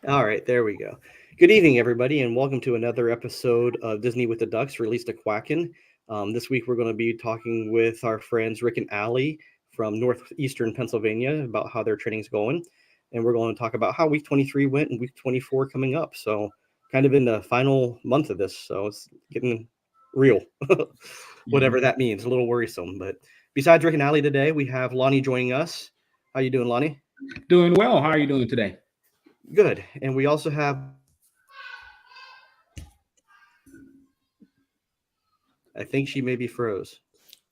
All right, there we go. Good evening, everybody, and welcome to another episode of Disney with the Ducks, released at Quacken. This week, we're going to be talking with our friends Rick and Allie from northeastern Pennsylvania about how their training's going, and we're going to talk about how Week 23 went and Week 24 coming up. So, kind of in the final month of this, so it's getting real, whatever that means. A little worrisome, but besides Rick and Allie today, we have Lonnie joining us. How you doing, Lonnie? Doing well. How are you doing today? Good. And we also have, I think she maybe froze.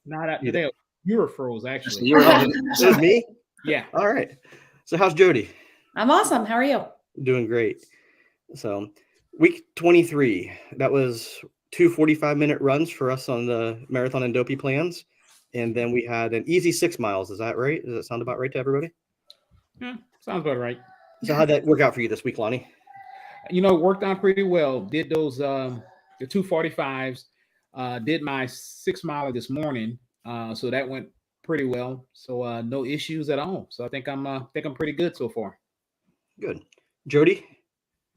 Not today. You were froze, actually. You were it was me? Yeah. All right. So how's Jody? I'm awesome. How are you? Doing great. So week 23, that was 2 45-minute runs for us on the Marathon and Dopey plans. And then we had an easy 6 miles. Is that right? Does that sound about right to everybody? Yeah, sounds about right. So how'd that work out for you this week, Lonnie? You know, it worked out pretty well. Did those the 2:45s. Did my 6 miler this morning. So that went pretty well. So no issues at all. So I think I'm pretty good so far. Good. Jody,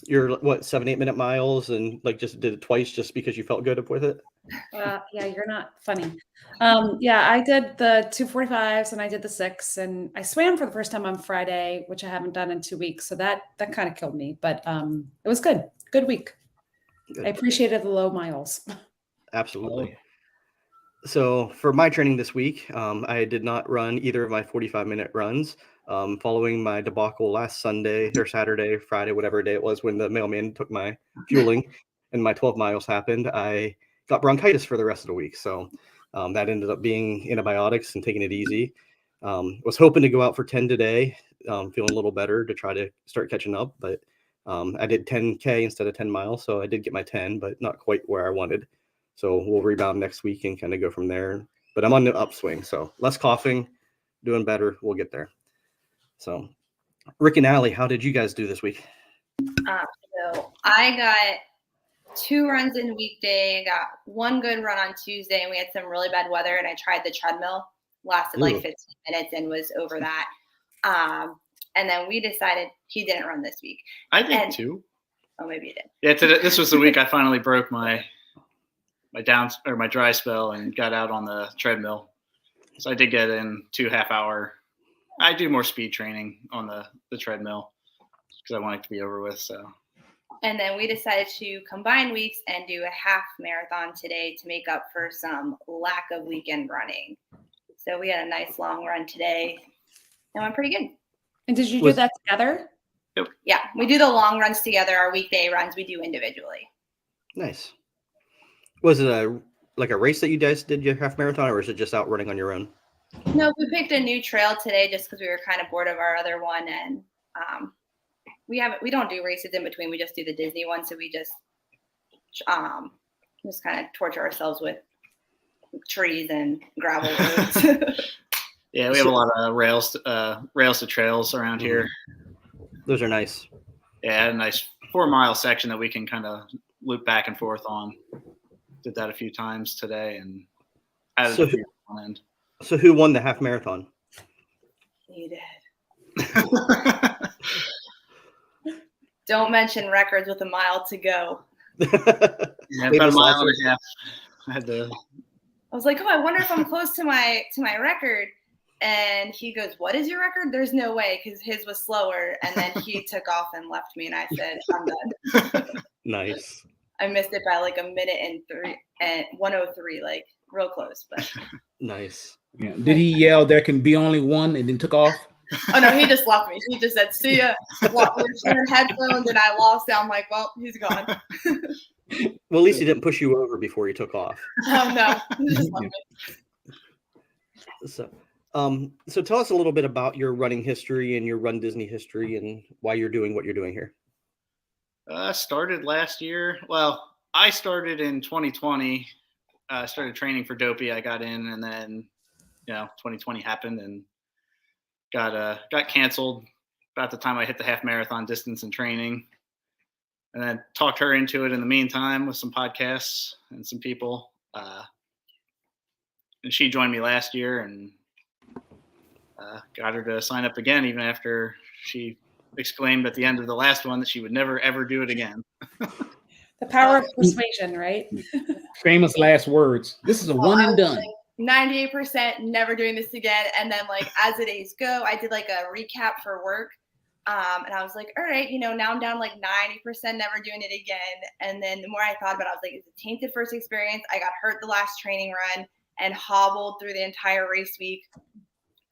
you're what, 7-8 minute miles and like just did it twice just because you felt good with it? Yeah, you're not funny. Yeah, I did the 2:45s and I did the 6, and I swam for the first time on Friday, which I haven't done in 2 weeks. So that kind of killed me, but it was good. Good week. Good. I appreciated the low miles. Absolutely. So for my training this week, I did not run either of my 45-minute runs. Following my debacle last Sunday or Saturday, Friday, whatever day it was when the mailman took my fueling and my 12 miles happened, I got bronchitis for the rest of the week. So that ended up being antibiotics and taking it easy. Was hoping to go out for 10 today, feeling a little better to try to start catching up. But I did 10K instead of 10 miles. So I did get my 10, but not quite where I wanted. So we'll rebound next week and kind of go from there. But I'm on the upswing. So less coughing, doing better. We'll get there. So Rick and Allie, how did you guys do this week? So I got 2 runs in weekday, got 1 good run on Tuesday, and we had some really bad weather, and I tried the treadmill, lasted like 15 minutes and was over that. And then we decided he didn't run this week. I did too. Oh, maybe you did. Yeah, this was the week I finally broke my dry spell and got out on the treadmill. So I did get in 2 half-hour. I do more speed training on the treadmill because I want it to be over with. So. And then we decided to combine weeks and do a half marathon today to make up for some lack of weekend running. So we had a nice long run today and went pretty good. And did you do that together? Yep. Yeah, we do the long runs together. Our weekday runs we do individually. Nice. Was it a race that you guys did your half marathon, or is it just out running on your own? No, we picked a new trail today just because we were kind of bored of our other one, and we don't do races in between. We just do the Disney one, so we just kind of torture ourselves with trees and gravel roads. Yeah, we have a lot of rails to trails around here. Those are nice. Yeah, a nice 4-mile section that we can kind of loop back and forth on. Did that a few times today and added a few on end. So who won the half marathon? You did. Don't mention records with a mile to go. Yeah, about a mile and a half. I was like, oh, I wonder if I'm close to my record. And he goes, what is your record? There's no way, because his was slower. And then he took off and left me, and I said, I'm done. Nice. I missed it by like a minute and 1:03, like real close. But nice. Yeah. Did he yell, "There can be only one," and then took off? Oh no, he just left me. He just said, "See ya." We're sharing headphones, and I lost it. I'm like, well, he's gone. Well, at least he didn't push you over before he took off. Oh no, he just left me. So tell us a little bit about your running history and your Run Disney history and why you're doing what you're doing here. I started last year. Well, I started in 2020. I started training for Dopey. I got in, and then 2020 happened and got canceled about the time I hit the half marathon distance in training. And then talked her into it in the meantime with some podcasts and some people. And she joined me last year and got her to sign up again, even after she exclaimed at the end of the last one that she would never ever do it again. The power of persuasion, right? Famous last words. This is a one and done. 98% never doing this again. And then like as the days go, I did like a recap for work. And I was like, all right, now I'm down like 90%, never doing it again. And then the more I thought about it, I was like, it's a tainted first experience. I got hurt the last training run and hobbled through the entire race week.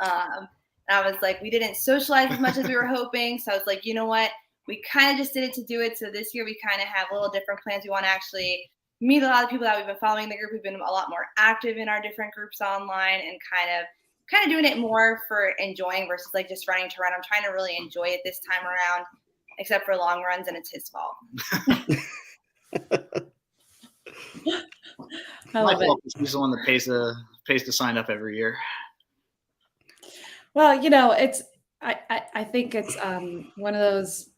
And I was like, we didn't socialize as much as we were hoping. So I was like, you know what? We kind of just did it to do it. So this year we kind of have a little different plans. We want to actually meet a lot of people that we've been following the group. We've been a lot more active in our different groups online and kind of doing it more for enjoying versus like just running to run. I'm trying to really enjoy it this time around, except for long runs, and it's his fault. I love it. He's the one that pays to sign up every year. Well, it's I think it's one of those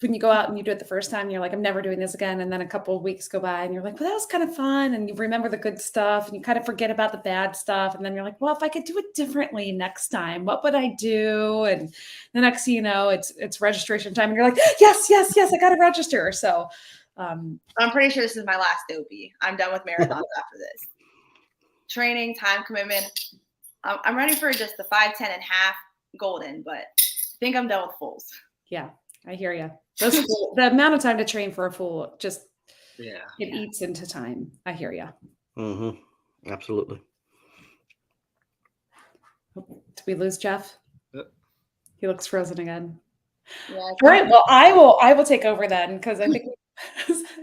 when you go out and you do it the first time, you're like, I'm never doing this again. And then a couple of weeks go by and you're like, well, that was kind of fun. And you remember the good stuff and you kind of forget about the bad stuff. And then you're like, well, if I could do it differently next time, what would I do? And the next thing you know, it's registration time. And you're like, yes, I got to register. So I'm pretty sure this is my last Dopey. I'm done with marathons after this. Training, time commitment. I'm ready for just the 5, 10 and half golden, but I think I'm done with fulls. Yeah, I hear you. The amount of time to train for a full it eats into time. I hear you. Mm-hmm. Absolutely. Did we lose Jeff? Yep. He looks frozen again. Yeah, All right. Well, I will take over then because I think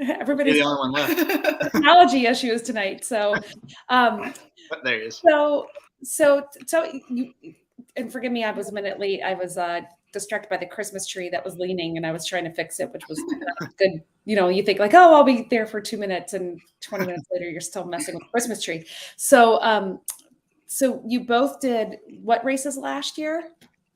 everybody's You're the only one left. technology issues tonight. So, There he is. So you, and forgive me, I was a minute late. I was distracted by the Christmas tree that was leaning and I was trying to fix it, which was not good. You think like, oh, I'll be there for 2 minutes and 20 minutes later, you're still messing with the Christmas tree. So, so you both did what races last year?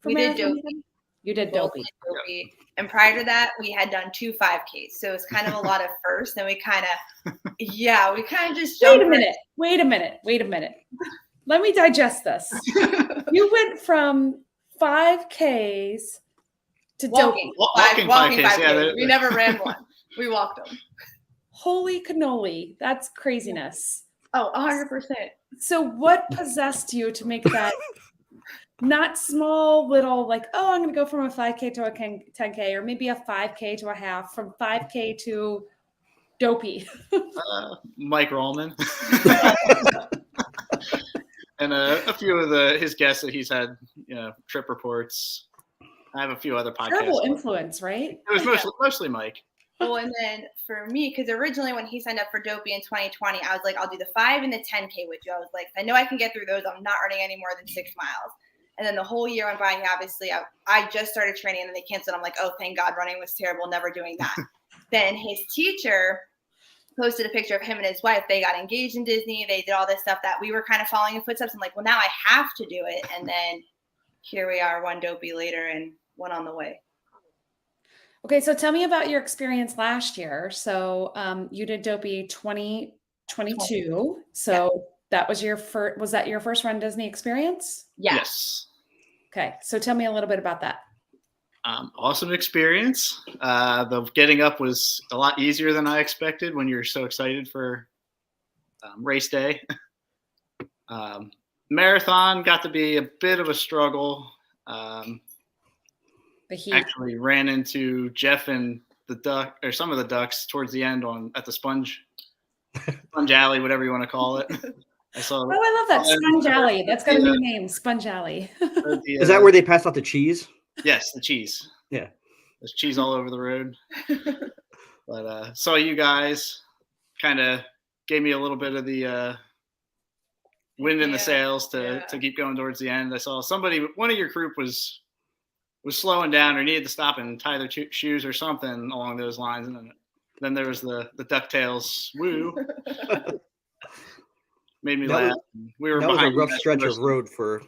We did Dopey. You did Dopey. Dopey. And prior to that, we had done 2 5Ks. So it's kind of a lot of first. And we kind of just jumped. Wait a minute. Let me digest this. You went from 5Ks to walking. Walking 5Ks. 5Ks. Yeah, we never ran one. We walked them. Holy cannoli. That's craziness. Oh, 100%. So what possessed you to make that not small little like, oh, I'm going to go from a 5K to a 10K or maybe a 5K to a half, from 5K to Dopey? Mike Rollman. And a few of his guests that he's had, trip reports. I have a few other podcasts. Terrible influence, right? It was mostly Mike. Well, and then for me, because originally when he signed up for Dopey in 2020, I was like, I'll do the 5 and the 10K with you. I was like, I know I can get through those. I'm not running any more than 6 miles. And then the whole year went by. Obviously, I just started training and then they canceled. I'm like, oh, thank God, running was terrible. Never doing that. Then his teacher posted a picture of him and his wife. They got engaged in Disney. They did all this stuff that we were kind of following in footsteps. I'm like, well, now I have to do it. And then here we are, 1 Dopey later and 1 on the way. Okay, so tell me about your experience last year. So you did Dopey 2022. So that was was that your first run Disney experience? Yes. Okay, so tell me a little bit about that. Awesome experience. The getting up was a lot easier than I expected when you're so excited for race day. Marathon got to be a bit of a struggle. The heat. Actually ran into Jeff and the duck, or some of the ducks, towards the end at the Sponge Alley, whatever you want to call it. I love that Sponge Alley. That's got a new name, Sponge Alley. Is that where they pass out the cheese? Yes, the cheese. Yeah, there's cheese all over the road. But saw you guys, kind of gave me a little bit of the wind in the sails to keep going towards the end. I saw one of your group was slowing down or needed to stop and tie their shoes or something along those lines. And then there was the DuckTales woo. Made me laugh. That was a rough stretch of road for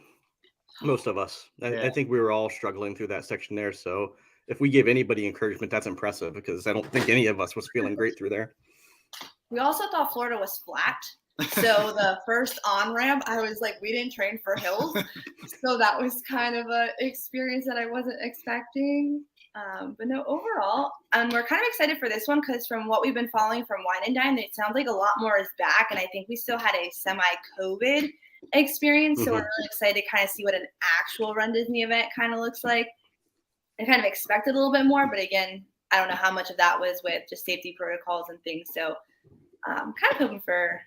most of us. I think we were all struggling through that section there. So if we give anybody encouragement, that's impressive because I don't think any of us was feeling great through there. We also thought Florida was flat. So the first on ramp, I was like, we didn't train for hills. So that was kind of an experience that I wasn't expecting. But no, overall, we're kind of excited for this one because from what we've been following from Wine and Dine, it sounds like a lot more is back. And I think we still had a semi-COVID experience. So we're really excited to kind of see what an actual Run Disney event kind of looks like. I kind of expected a little bit more, but again, I don't know how much of that was with just safety protocols and things. So kind of hoping for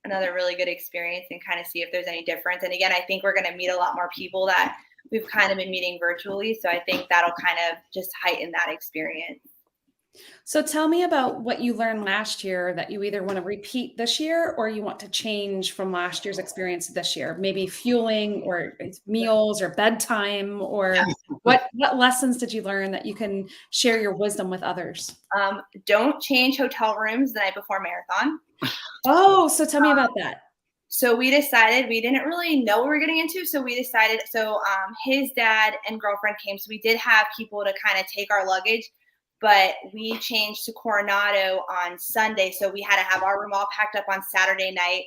another really good experience and kind of see if there's any difference. And again, I think we're going to meet a lot more people that we've kind of been meeting virtually. So I think that'll kind of just heighten that experience. So tell me about what you learned last year that you either want to repeat this year or you want to change from last year's experience this year. Maybe fueling or meals or bedtime, or what lessons did you learn that you can share your wisdom with others? Don't change hotel rooms the night before marathon. Oh, so tell me about that. So we decided, we didn't really know what we were getting into. So we decided, his dad and girlfriend came. So we did have people to kind of take our luggage, but we changed to Coronado on Sunday. So we had to have our room all packed up on Saturday night.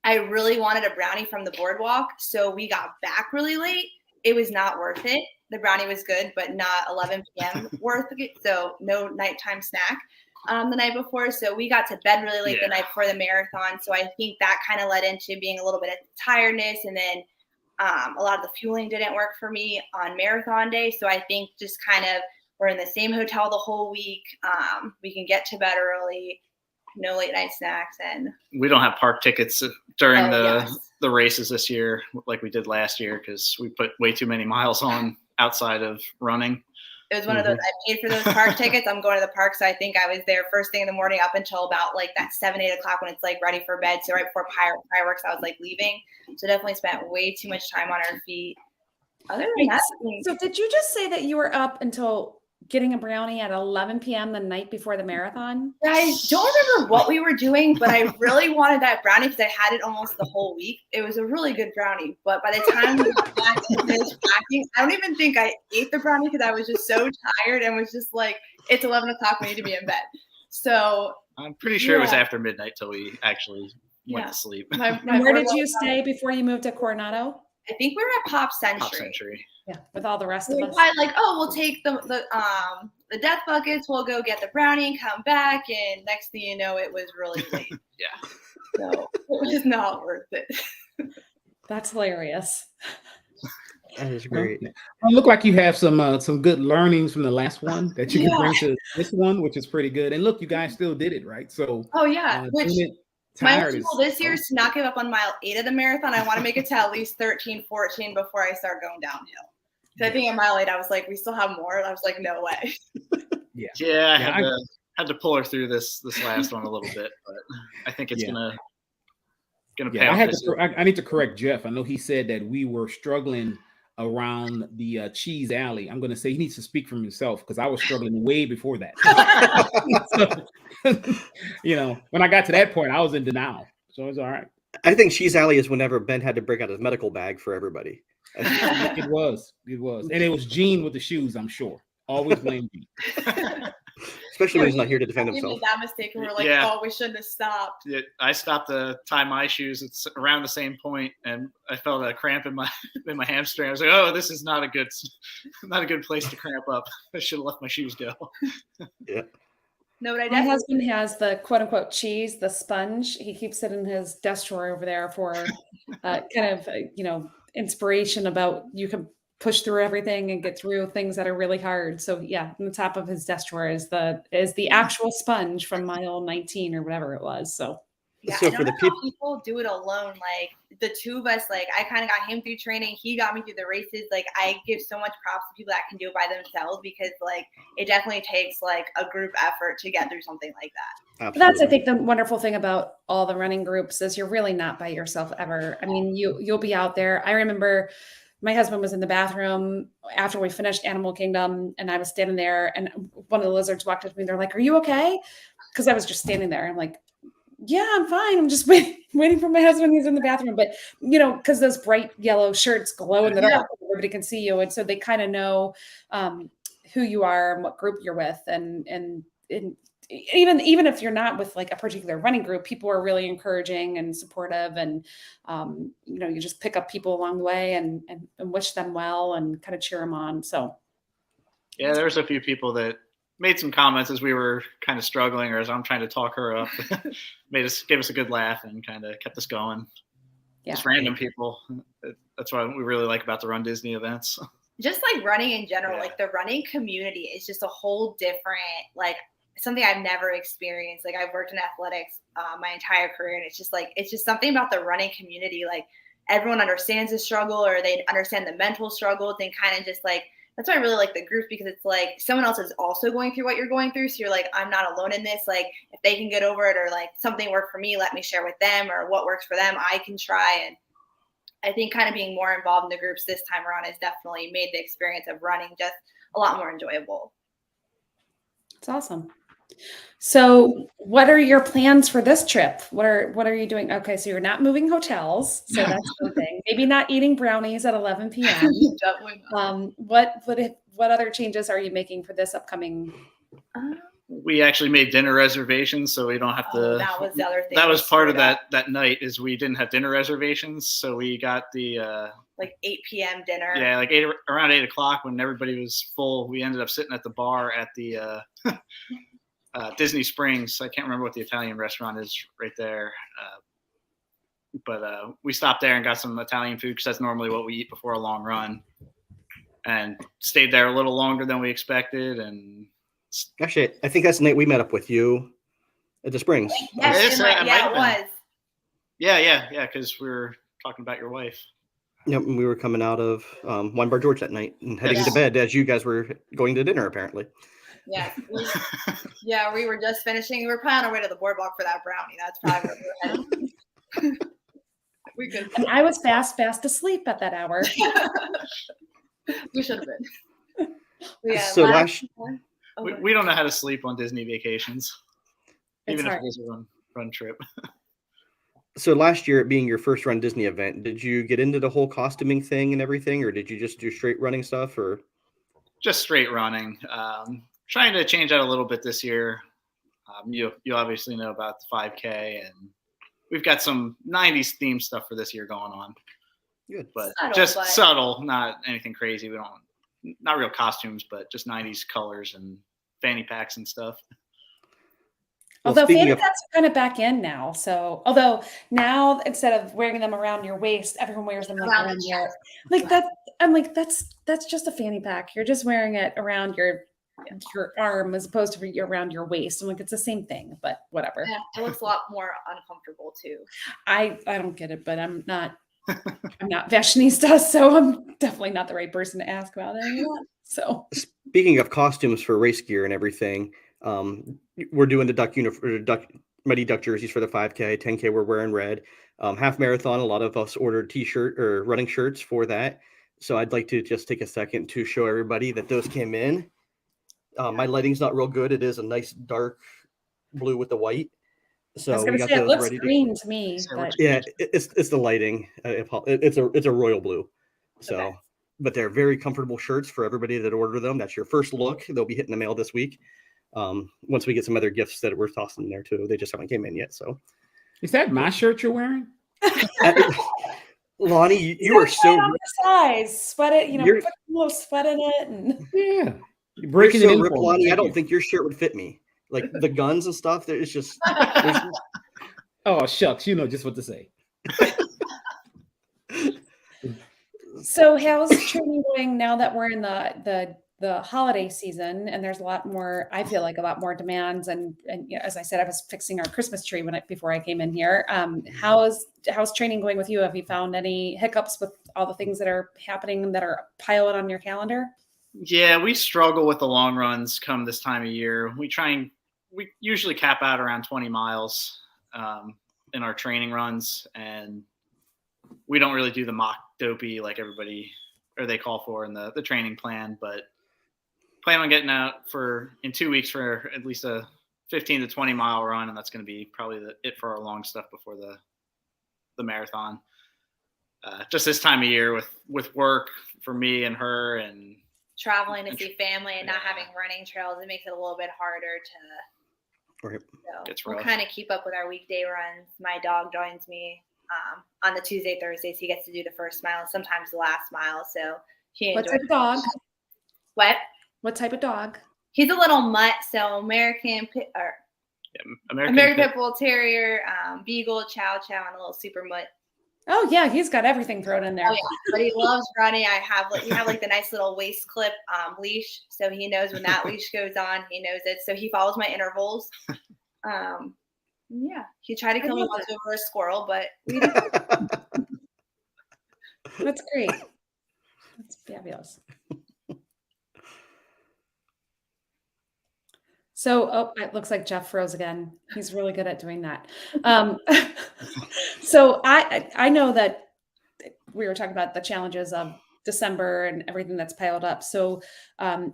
I really wanted a brownie from the boardwalk. So we got back really late. It was not worth it. The brownie was good, but not 11 p.m. worth it. So no nighttime snack the night before. So we got to bed really late the night before the marathon. So I think that kind of led into being a little bit of tiredness. And then a lot of the fueling didn't work for me on marathon day. So I think just kind of, we're in the same hotel the whole week. We can get to bed early, no late night snacks. And we don't have park tickets during the races this year like we did last year because we put way too many miles on outside of running. It was one of those, I paid for those park tickets. I'm going to the park. So I think I was there first thing in the morning up until about like that 7-8 o'clock when it's like ready for bed. So right before fireworks, I was like leaving. So definitely spent way too much time on our feet. Other than that, so did you just say that you were up until getting a brownie at 11 p.m. the night before the marathon? I don't remember what we were doing, but I really wanted that brownie because I had it almost the whole week. It was a really good brownie, but by the time we got back to finished packing, I don't even think I ate the brownie because I was just so tired and was just like, it's 11 o'clock, we need to be in bed. So I'm pretty sure it was after midnight till we actually went to sleep. And where did you stay before you moved to Coronado? I think we were at Pop Century. Pop Century. Yeah, with all the rest of us. Like, we'll take the death buckets, we'll go get the brownie and come back, and next thing you know, it was really late. So it was not worth it. That's hilarious. That is great. It look like you have some good learnings from the last one that you can bring to this one, which is pretty good. And look, you guys still did it, right? So my goal this year is to not give up on mile 8 of the marathon. I want to make it to at least 13, 14 before I start going downhill. So I think at mile 8, I was like, we still have more. And I was like, no way. I had to pull her through this last one a little bit, but I think it's gonna pay off. I need to correct Jeff. I know he said that we were struggling around the cheese alley. I'm going to say he needs to speak for himself because I was struggling way before that. So, when I got to that point, I was in denial. So it's all right. I think cheese alley is whenever Ben had to break out his medical bag for everybody. It was. And it was Gene with the shoes, I'm sure. Always blame Gene. Especially when he's not here to defend himself. We made that mistake and we're like, we shouldn't have stopped. I stopped to tie my shoes. It's around the same point, and I felt a cramp in my hamstring. I was like, "Oh, this is not a good place to cramp up. I should have let my shoes go." Yeah. No, but my husband has the quote unquote cheese, the sponge. He keeps it in his desk drawer over there for inspiration about you can push through everything and get through things that are really hard. So on the top of his desk drawer is the actual sponge from mile 19 or whatever it was. So so for the people do it alone, like the two of us, like I kind of got him through training. He got me through the races. Like I give so much props to people that can do it by themselves because like it definitely takes like a group effort to get through something like that. Absolutely. That's, I think, the wonderful thing about all the running groups is you're really not by yourself ever. I mean, you'll be out there. I remember my husband was in the bathroom after we finished Animal Kingdom and I was standing there and one of the lizards walked up to me. They're like, "Are you okay?" Because I was just standing there. I'm like, "Yeah, I'm fine. I'm just waiting for my husband. He's in the bathroom." But, because those bright yellow shirts glow in the dark, everybody can see you. And so they kind of know who you are and what group you're with. And even if you're not with like a particular running group, people are really encouraging and supportive, and you just pick up people along the way and wish them well and kind of cheer them on. So yeah, there was a few people that made some comments as we were kind of struggling, or as I'm trying to talk her up. Gave us a good laugh and kind of kept us going. Yeah. Just random people. That's what we really like about the Run Disney events. Just like running in general, Yeah. like the running community is just a whole different, like something I've never experienced. Like I've worked in athletics my entire career, and it's just something about the running community. Like everyone understands the struggle, or they understand the mental struggle. They kind of just like, that's why I really like the group, because it's like someone else is also going through what you're going through. So you're like, I'm not alone in this. Like if they can get over it, or like something worked for me, let me share with them, or what works for them, I can try. And I think kind of being more involved in the groups this time around has definitely made the experience of running just a lot more enjoyable. It's awesome. So what are your plans for this trip? What are you doing? Okay, so you're not moving hotels, so that's one thing. Maybe not eating brownies at 11 p.m. Definitely not. What other changes are you making for this upcoming? We actually made dinner reservations, so we don't have to. That was the other thing. That was part of that night, is we didn't have dinner reservations, so we got the like 8 p.m. dinner. Yeah, like around 8 o'clock when everybody was full. We ended up sitting at the bar at the Disney Springs. I can't remember what the Italian restaurant is right there, but we stopped there and got some Italian food, because that's normally what we eat before a long run, and stayed there a little longer than we expected. And Actually, I think that's the night we met up with you at the Springs. Yes, it was. Yeah, because we were talking about your wife. Yep, and we were coming out of Wine Bar George that night and heading to bed as you guys were going to dinner, apparently. Yeah, we were just finishing. We were probably on our way to the boardwalk for that brownie. That's probably where we were heading. We could. And I was fast asleep at that hour. We should have been. Yeah. So we don't know how to sleep on Disney vacations, even if it is a run trip. So last year, it being your first Run Disney event, did you get into the whole costuming thing and everything, or did you just do straight running stuff, or? Just straight running. Trying to change that a little bit this year. You obviously know about the 5K, and we've got some 90s themed stuff for this year going on. Good, but subtle, not anything crazy. We don't, not real costumes, but just 90s colors and fanny packs and stuff. Although fanny packs are kind of back in now. So, although now instead of wearing them around your waist, everyone wears them like around your, like that. I'm like, that's just a fanny pack. You're just wearing it around your arm as opposed to around your waist. I'm like, it's the same thing, but whatever. Yeah, it looks a lot more uncomfortable too. I don't get it, but I'm not fashionista, so I'm definitely not the right person to ask about any of that. So speaking of costumes for race gear and everything, we're doing the Mighty Duck jerseys for the 5K, 10K. We're wearing red. Half marathon, a lot of us ordered t-shirt or running shirts for that. So I'd like to just take a second to show everybody that those came in. My lighting's not real good. It is a nice dark blue with the white. So I was going to say it looks green to me. But... Yeah, it's the lighting. It's a royal blue. So, okay. But they're very comfortable shirts for everybody that order them. That's your first look. They'll be hitting the mail this week. Once we get some other gifts that we're tossing in there too. They just haven't came in yet. So, is that my shirt you're wearing? Lonnie, you are so size. Sweat it, put a little sweat in it, and yeah, you're breaking it in. Rip, Lonnie, I don't think your shirt would fit me. Like the guns and stuff. It's just. Oh shucks, you know just what to say. So, how's training going now that we're in the holiday season, and there's a lot more? I feel like a lot more demands, and as I said, I was fixing our Christmas tree before I came in here. How's training going with you? Have you found any hiccups with all the things that are happening that are piling on your calendar? Yeah, we struggle with the long runs come this time of year. We usually cap out around 20 miles in our training runs, and we don't really do the mock dopey like everybody or they call for in the training plan, but plan on getting out in 2 weeks for at least a 15 to 20 mile run, and that's going to be probably it for our long stuff before the marathon. Just this time of year with work for me and her and traveling to see family and not having running trails, it makes it a little bit harder Right. So It's we'll rough. kind of keep up with our weekday runs. My dog joins me on the Tuesday, Thursdays. He gets to do the first mile, sometimes the last mile. So he What enjoys type of dog? What? What type of dog? He's a little mutt, so American Pit Bull Terrier, Beagle, Chow Chow, and a little super mutt. Oh yeah, he's got everything thrown in there. Oh yeah, but he loves running. We have like the nice little waist clip leash, so he knows when that leash goes on. He knows it, so he follows my intervals. Yeah, he tried to kill me once over a squirrel, but we did. That's great. That's fabulous. So, it looks like Jeff froze again. He's really good at doing that. So I know that we were talking about the challenges of December and everything that's piled up. So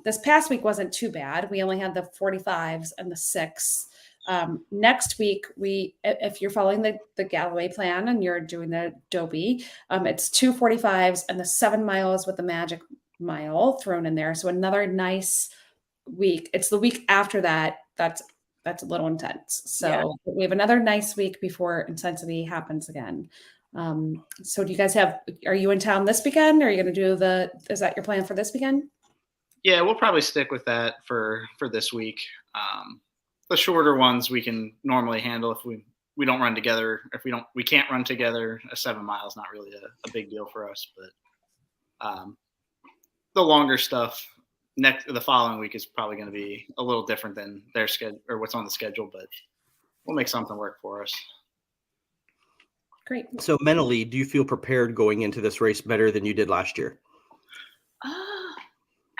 this past week wasn't too bad. We only had the 45s and the 6. Next week, if you're following the Galloway plan and you're doing the Dopey, it's 2 45s and the 7 miles with the magic mile thrown in there. So another nice week. It's the week after that. That's a little intense. So we have another nice week before intensity happens again. So do you guys are you in town this weekend? Are you going to do is that your plan for this weekend? Yeah, we'll probably stick with that for this week. The shorter ones we can normally handle if we don't run together. If we can't run together, a 7 mile is not really a big deal for us. But the longer stuff the following week is probably going to be a little different than their schedule or what's on the schedule. But we'll make something work for us. Great. So mentally, do you feel prepared going into this race better than you did last year?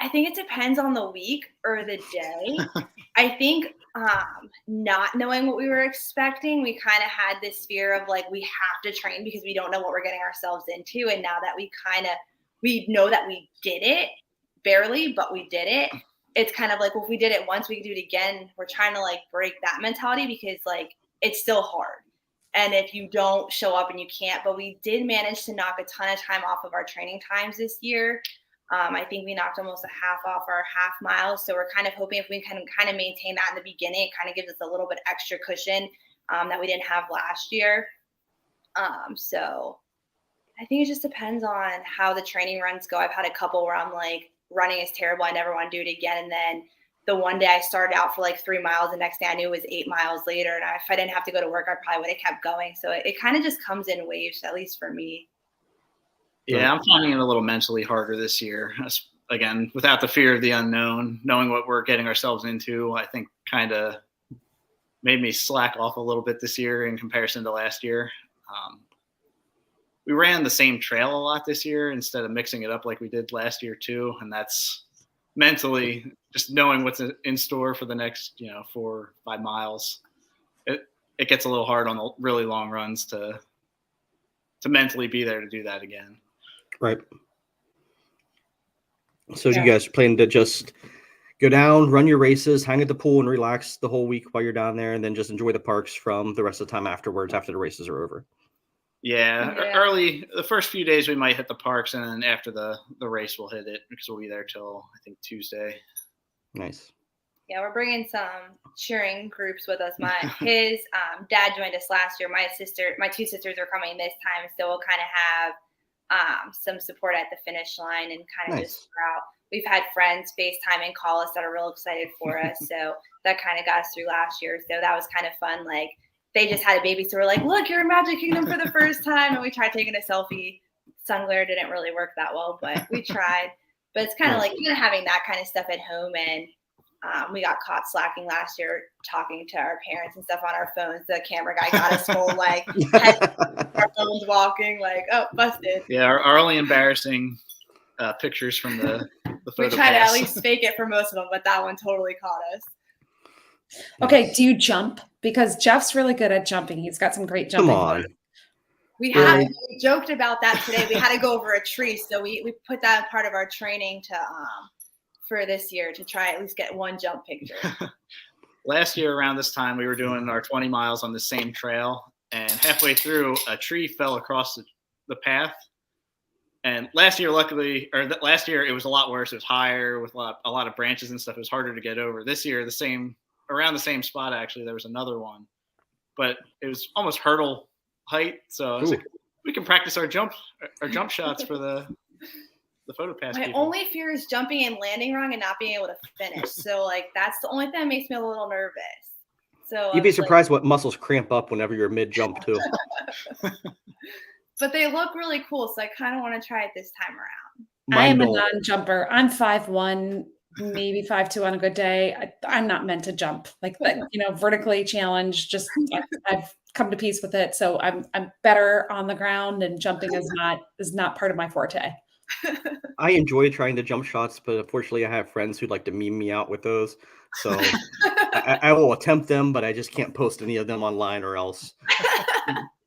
I think it depends on the week or the day. I think not knowing what we were expecting, we kind of had this fear of like, we have to train because we don't know what we're getting ourselves into. And now that we know that we did it barely, but we did it. It's kind of like, well, if we did it once, we can do it again. We're trying to like break that mentality because like, it's still hard. And if you don't show up and you can't, but we did manage to knock a ton of time off of our training times this year. I think we knocked almost a half off our half miles. So we're kind of hoping if we can kind of maintain that in the beginning, it kind of gives us a little bit extra cushion that we didn't have last year. So I think it just depends on how the training runs go. I've had a couple where I'm like, running is terrible. I never want to do it again. And then the one day I started out for like 3 miles. The next day I knew it was 8 miles later. And if I didn't have to go to work, I probably would have kept going. So it kind of just comes in waves, at least for me. Yeah, I'm finding it a little mentally harder this year. Again, without the fear of the unknown, knowing what we're getting ourselves into, I think kind of made me slack off a little bit this year in comparison to last year. We ran the same trail a lot this year instead of mixing it up like we did last year too. And that's mentally just knowing what's in store for the next, 4 or 5 miles. It gets a little hard on the really long runs to mentally be there to do that again. Right. So do you guys plan to just go down, run your races, hang at the pool and relax the whole week while you're down there and then just enjoy the parks from the rest of the time afterwards after the races are over? Yeah. Early, the first few days we might hit the parks, and then after the race we'll hit it because we'll be there till I think Tuesday. Nice. Yeah, we're bringing some cheering groups with us. His dad joined us last year. My 2 sisters are coming this time, so we'll kind of have some support at the finish line and kind of just throughout. We've had friends FaceTime and call us that are real excited for us, so that kind of got us through last year. So that was kind of fun. Like, they just had a baby, so we're like, look, you're in Magic Kingdom for the first time. And we tried taking a selfie. Sun glare didn't really work that well, but we tried. But it's kind of like having that kind of stuff at home. And we got caught slacking last year talking to our parents and stuff on our phones. The camera guy got us full, like, our phones walking, like, oh, busted. Yeah, our only embarrassing pictures from the photo We tried to pass. at least fake it for most of them, but that one totally caught us. Okay, do you jump? Because Jeff's really good at jumping. He's got some great jumping. Come on. We joked about that today. We had to go over a tree, so we put that as part of our training for this year to try at least get one jump picture. Last year around this time, we were doing our 20 miles on the same trail, and halfway through, a tree fell across the path. And last year, it was a lot worse. It was higher with a lot of branches and stuff. It was harder to get over. This year, the same around the same spot, actually, there was another one, but it was almost hurdle height. So I was like, we can practice our jump shots for the photo pass. My only fear is jumping and landing wrong and not being able to finish. So like that's the only thing that makes me a little nervous. So You'd be surprised what muscles cramp up whenever you're mid jump too. But they look really cool, so I kind of want to try it this time around. I am a non-jumper. I'm 5'1", maybe 5'2" on a good day. I'm not meant to jump like that, vertically challenged. Just I've come to peace with it. So I'm better on the ground, and jumping is not part of my forte. I enjoy trying the jump shots, but unfortunately I have friends who like to meme me out with those. So I will attempt them, but I just can't post any of them online or else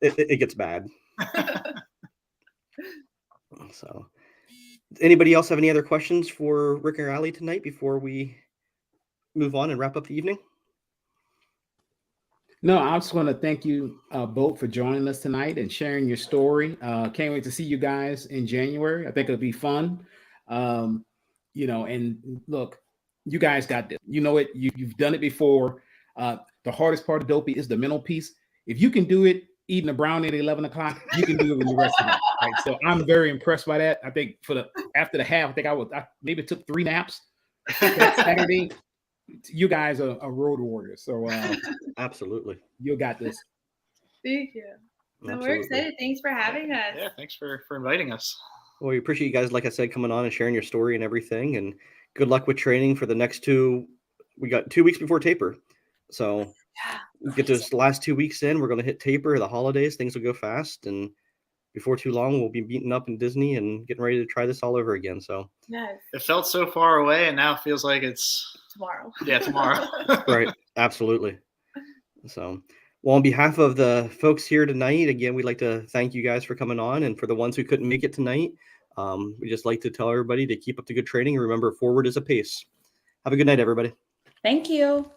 it gets bad. So anybody else have any other questions for Rick or Ali tonight before we move on and wrap up the evening? No, I just want to thank you both for joining us tonight and sharing your story. Can't wait to see you guys in January. I think it'll be fun. And look, you guys got this. You know it. You've done it before. The hardest part of dopey is the mental piece. If you can do it eating a brownie at 11 o'clock, you can do it with the rest of it. Right? So I'm very impressed by that. I think after the half, I maybe took 3 naps that Saturday. You guys are road warriors. So absolutely. You got this. Thank you. So we're excited. Thanks for having us. Yeah, thanks for inviting us. Well, we appreciate you guys, like I said, coming on and sharing your story and everything. And good luck with training for the next 2. We got 2 weeks before taper. So we get those last 2 weeks in. We're going to hit taper, the holidays. Things will go fast. And before too long, we'll be meeting up in Disney and getting ready to try this all over again. So yes. It felt so far away, and now it feels like it's tomorrow. Yeah, tomorrow. Right. Absolutely. So, well, on behalf of the folks here tonight, again, we'd like to thank you guys for coming on. And for the ones who couldn't make it tonight, we just like to tell everybody to keep up the good training. And remember, forward is a pace. Have a good night, everybody. Thank you.